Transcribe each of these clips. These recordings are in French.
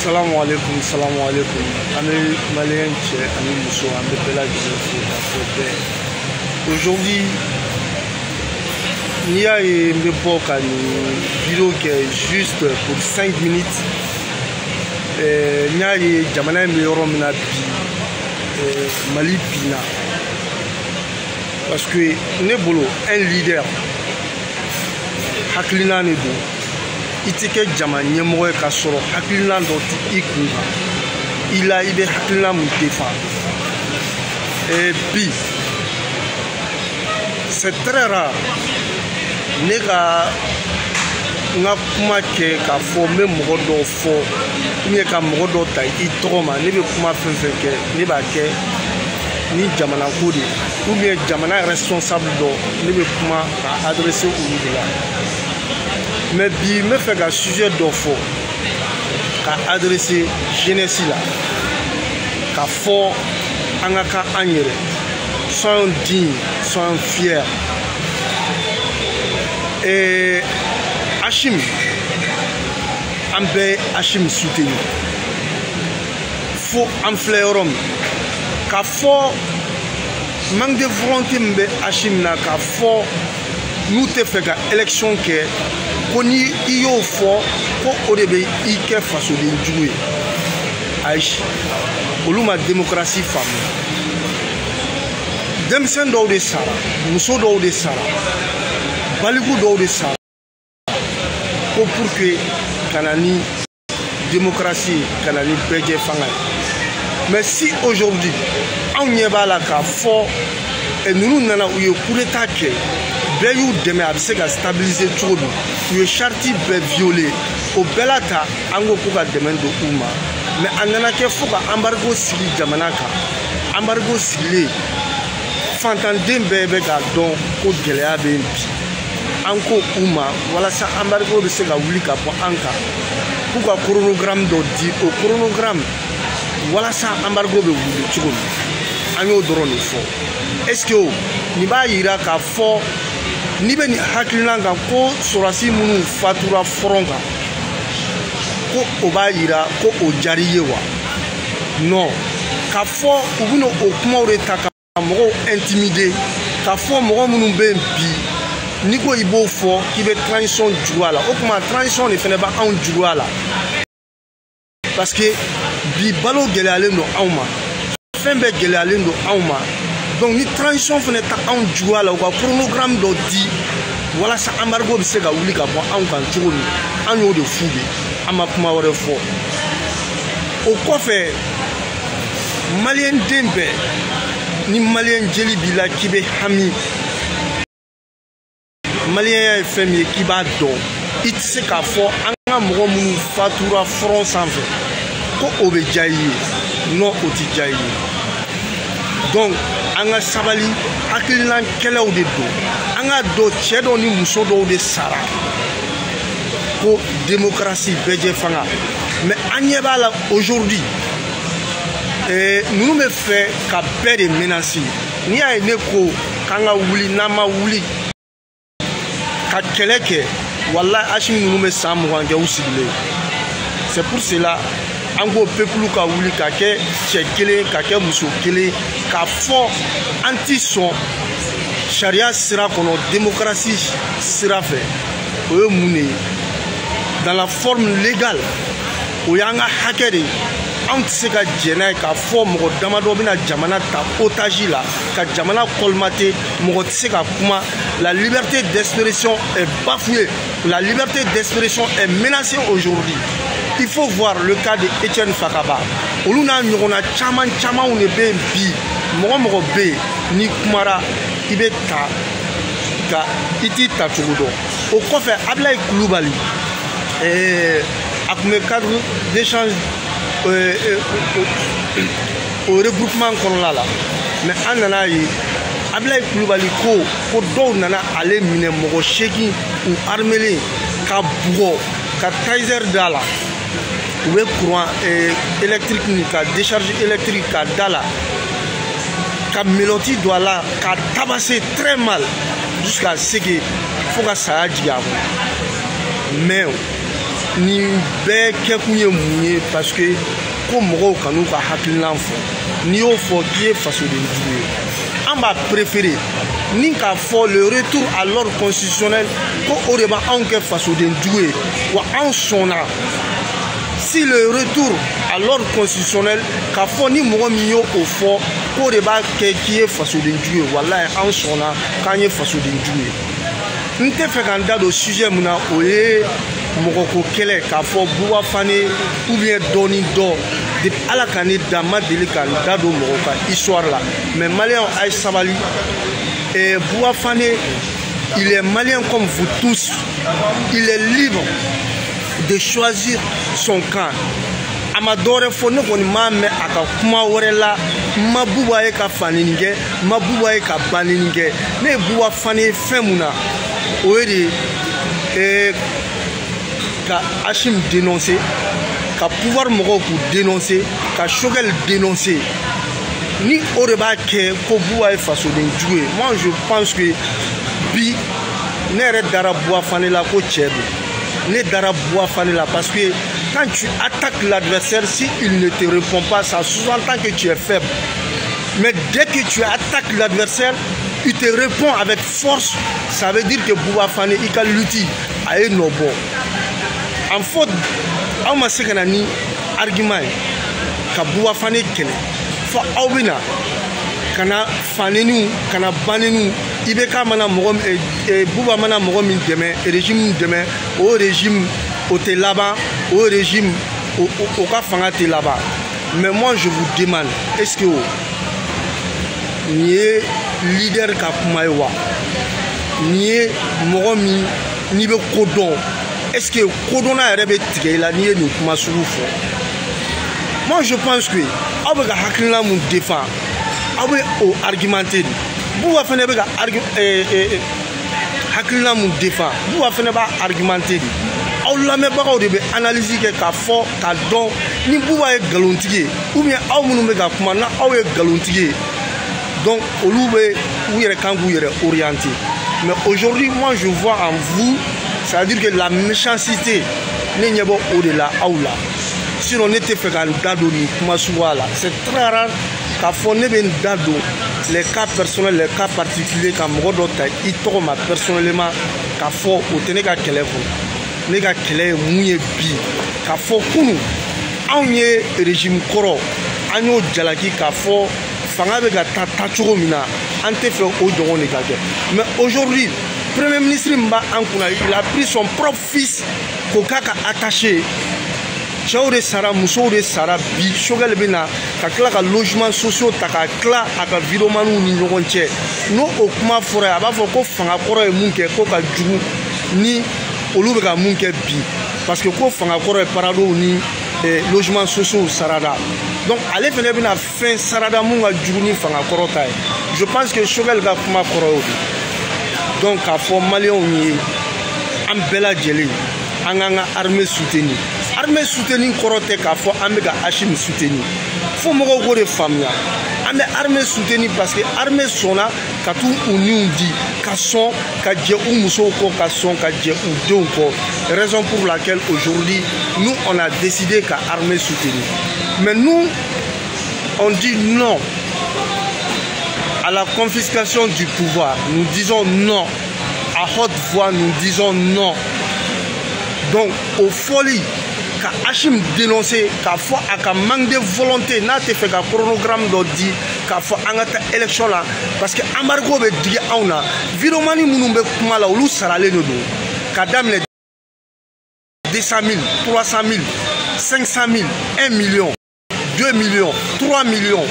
Salam alaikum. Ami malien, ami Mousso, ami Bella aujourd'hui, il y a une vidéo qui est juste pour 5 minutes. Il y a une Jamana Mali Pina. Parce que nous un leader. Haklina ne do. Itike Jamana Nyemwe Kasoro. Haklina do Ikunga. Il a eu Haklina Moutefa. Et puis, c'est très rare. Nega nga kuma ke ka fo me mo do fo ni ka mo do ta I troma ne be kuma fenfe ke ne ba ke ni jamana ko de ou bien jamana responsable do ne be kuma ka adresser au niveau là mais bi me fait ka sujet do fo ka adresser jeunesse là ka fo anga ka anyere sont dignes sont fiers. Et Hachim, Ambe Hachim soutenu. Faut enfler Rome. Car fort manque de volonté Mbe Hachim na car fort nous te fait élection que koni iyo fort pour au début ike façon de jouer. Aïch, oluma démocratie femme. Demsen do de sara, muso do de sara. Baligou do de ça pour que Kanani démocratie Kanani beje fanga. Mais si aujourd'hui on y va là ka fort et nous nana ou yo coup d'état que beyu demain a se stabiliser tout le charti be violé au belata ango ko ga demain do uma mais anana ke fuka embargo sili jamanaka embargo sili fantandem bebe ga don ko gelea be Anko Uma, voilà ça, embargo de ce gars pour Anka. Pourquoi chronogramme d'Odi au chronogramme? Voilà ça, embargo de Wuli. Agno drone fort. Est-ce que ni ba ira ka fort ni be ni hakilanga ko sorasi munu fatura fronga ko oba ira ko o jariyewa non ka fort ubuno okuma oreta ka mo intimider ka fort mo munu be bi Nico Ibo fort qui veut transition jouala. Au comment transition ne fait pas en jouala. Parce que Bibalo Gelalendo Auma. Fembe Gelalendo Auma. Donc ni transition fait pas en jouala ou chronogramme d'Odi. Voilà ça embargo de Sega Oulika pour en contrôle. En eau de fouille. Amakuma ou fort. Au quoi fait Malien Dembe ni Malien Jelibila qui veut Hami. Malien est fait qui va donc il sait qu'à fort un moment fatura France en fait ko obejayi non otijayi donc anga sabali akilina kelaw de do anga do chedo ni muso do de sara ko démocratie beje fanga mais anyeba là aujourd'hui nous me fait ka perdre menacer ni a neko kanga wuli na ma wuli Wallah Hachim nous met ça c'est pour cela ango peuple ka wuli ka ke chekele ka ke muso kele ka fort anti son charia sera kono démocratie sera fait o mune dans la forme légale o yanga hakere antiseka jena ka fort mo damado bina jamana ta otage la ka jamana kolmate mo tseka kuma la liberté d'expression est bafouée, la liberté d'expression est menacée aujourd'hui. Il faut voir le cas de Etienne Fakaba. Oluna nyona chaman on est bi mo be ni kumara ibeta ka iti tatudo. Au fait Ablaye Koulibaly akume cadre d'échange au regroupement qu'on là mais anana yi Ablaye Koulibaly ko do nana ale mine mogo sheki ou armele ka bugo ka Kaiser dala ou courant électrique ni ka décharge électrique ka dala ka Meloti doit là ka tabasser très mal jusqu'à ce que faut que ça aille mais ni bɛɛ kɛkun ye mun ye parce que ko mɔgɔw kan'u ka hakilina fɔ n'i y'o fɔ k'i ye fasoden jugu ye an b'a préféré ni k'a fɔ le retour à l'ordre constitutionnel ko o de b'anw kɛ fasoden jugu ye wa anw sɔnna si le retour à l'ordre constitutionnel k'a fɔ ni mɔgɔ min y'o fɔ k'o de b'a kɛ k'i ye fasoden jugu ye walayi anw sɔnna k'an ye fasoden jugu ye n tɛ fɛ ka n da don sujet min na o ye mɔgɔko kɛlɛ k'a fɔ Bouba Fane ou bien dɔɔni dɔ depuis ala ka ne da ma deli ka n da don mɔgɔ ka histoire la mais malien a ye sabali Bouba Fane il est malien comme vous tous il est libre de choisir son camp a ma dɔwɛrɛ fɔ ne kɔni m'a mɛn a ka kuma wɛrɛ la ma Bouba ye ka fanini kɛ ma Bouba ye ka banini kɛ ne ye Bouba Fane ye fɛn mun na o ye de ka Hachim dénoncer ka pouvoir mɔgɔw k'u dénoncer ka Choguel dénoncer ni o de b'a kɛ ko Bouba ye fasoden jugu ye moi je pense que bi ne yɛrɛ dara Bouba Fane la ko cɛ don ne dara Bouba Fane la parce que quand tu attaques l'adversaire si il ne te répond pas ça sous-entend que tu es faible mais dès que tu attaques l'adversaire il te répond avec force ça veut dire que Bouba Fane i ka lutte a ye nɔ bɔ en faute aw ma se ka na ni argument ye ka Bouba Fane kɛlɛ fo aw bɛ na ka na faneniw ka na baneniw i bɛ k'a mana mɔgɔ Bouba mana mɔgɔ min dɛmɛ régime min dɛmɛ o régime o tɛ laban o régime o ka fanga tɛ laban mais moi je vous demande est-ce que nin ye leader ka kuma ye wa nin ye mɔgɔ min n'i bɛ ko dɔn est-ce que kodɔnna yɛrɛ bɛ tigɛ i la n'i ye nin kuma sugu fɔ moi je pense que aw bɛ ka hakilina mun défend aw bɛ o argumenter de Bouba fana bɛ ka hakilina mun défend Bouba fana b'a argumenter de aw lamɛnbagaw de bɛ analyse kɛ k'a fɔ k'a dɔn ni Bouba ye nkalonitigi ye ou bien aw minnu bɛ ka kuma na aw ye nkalonitigi ye donc olu bɛ u yɛrɛ kan k'u yɛrɛ orienter mais aujourd'hui moi je vois en vous ça veut dire que la méchanceté ne ɲɛ bɔ o de la aw la sinon ne tɛ fɛ ka n da don nin kuma suguya la c'est très rare k'a fɔ ne bɛ n da don les cas personnels les cas particuliers ka mɔgɔ dɔ ta i tɔgɔ ma personnellement k'a fɔ o tɛ ne ka kɛlɛ kɔnɔ ne ka kɛlɛ ye mun ye bi k'a fɔ kunun anw ye régime kɔrɔ an y'o jalaki k'a fɔ fanga bɛ ka taa cogo min na an tɛ fɛ o ɲɔgɔn de ka kɛ mais aujourd'hui premier ministre min b'an kunna il a pris son propre fils k'o k'a ka attaché cɛw de sara musow de sara bi Choguel bɛ na ka tila ka logement sociaux ta ka tila a ka vidéomaniw ni ɲɔgɔn cɛ n'o o kuma fɔra ye a b'a fɔ ko fanga kɔrɔ ye mun kɛ ko ka jugu ni olu bɛ ka mun kɛ bi parce que ko fanga kɔrɔ ye paradow ni logement sociaux sarada donc ale fana bɛna fɛn sarada mun ka jugu ni fanga kɔrɔ ta ye je pense que Choguel ka kuma kɔrɔ y'o de donc k'a fɔ maliyɛnw ye an bɛɛ lajɛlen an k'an ka armée soutenir armée soutenir kɔrɔ tɛ k'a fɔ an bɛ ka Hachim soutenir fo mɔgɔw k'o de faamuya an bɛ armée soutenir parce que armée sɔnna ka t'u niw di ka sɔn ka jɛ u musow kɔ ka sɔn ka jɛ u denw kɔ raison pour laquelle aujourd'hui nous on a décidé ka armée soutenir mais nous on dit non à la confiscation du pouvoir nous disons non à haute voix nous disons non donc aux folies ka Hachim dénoncer k'a fɔ a ka manque de volonté n'a tɛ fɛ ka chronogramme dɔ di k'a fɔ an ka taa élection la parce que embargo bɛ digi anw na vidéomani minnu bɛ kuma la olu saralen de don ka daminɛ 200 000 300 000 500 000 1 million 2 millions 3 millions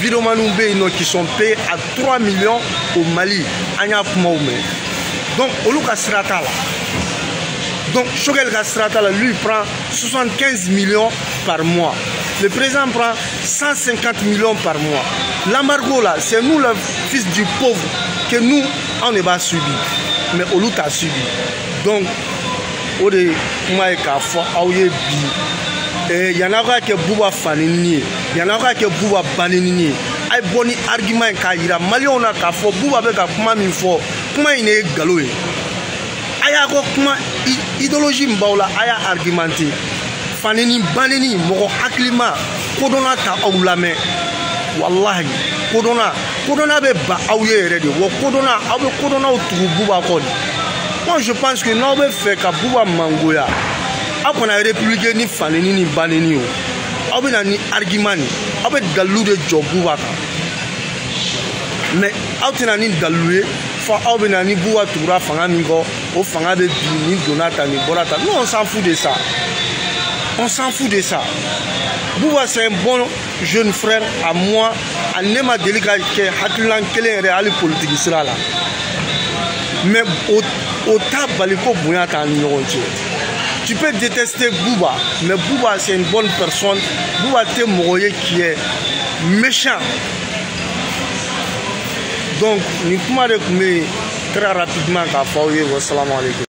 vidéomaniw bɛ yen nɔ qui sont payés à 3 millions au Mali an y'a kumaw mɛn donc olu ka sira t'a la. Donc Choguel Gastrata, lui, prend 75 millions par mois. Le président prend 150 millions par mois. L'embargo là, c'est nous, le fils du pauvre, que nous, on n'est pas subi. Mais Olu t'a subi. Donc, il y en a qui Bouba Fanini, il y en a qui Bouba Banini. Ay boni argument ka yira Malion na ka fo Bouba be ka kuma min fo kuma ine galoye aya ko kuma idéologie min b'aw la a y'a argumenté fanini banini mɔgɔ hakilima kodɔnna ta aw lamɛn wallahi kodɔnna bɛ ba aw ye yɛrɛ de wa kodɔnna aw bɛ kodɔnnaw tugu Buba kɔ de. Moi je pense que n'aw bɛ fɛ ka Buba mangoya aw kana répliquer ni fanini ni banini o aw bɛ na ni argument ni aw bɛ dalilu de jɔ Buba kan mais aw tɛna ni dalilu ye fo aw bɛ na ni Buba tugura fanga min kɔ o fanga bɛ bi ni donna tan ni bɔra tan. Nous on s'en fout de ça. On s'en fout de ça. Buba c'est un bon jeune frère à moi. A ne ma deli ka kɛ hakililan kelen yɛrɛ hali politique sira la. Mais o t'a bali ko bonya t'an ni ɲɔgɔn cɛ. Tu peux détester Buba, mais Buba c'est une bonne personne. Buba tɛ mɔgɔ ye qui est méchant. Donc ni kuma de tun bɛ très rapidement k'a fɔ aw ye. Wassalamu alaikum.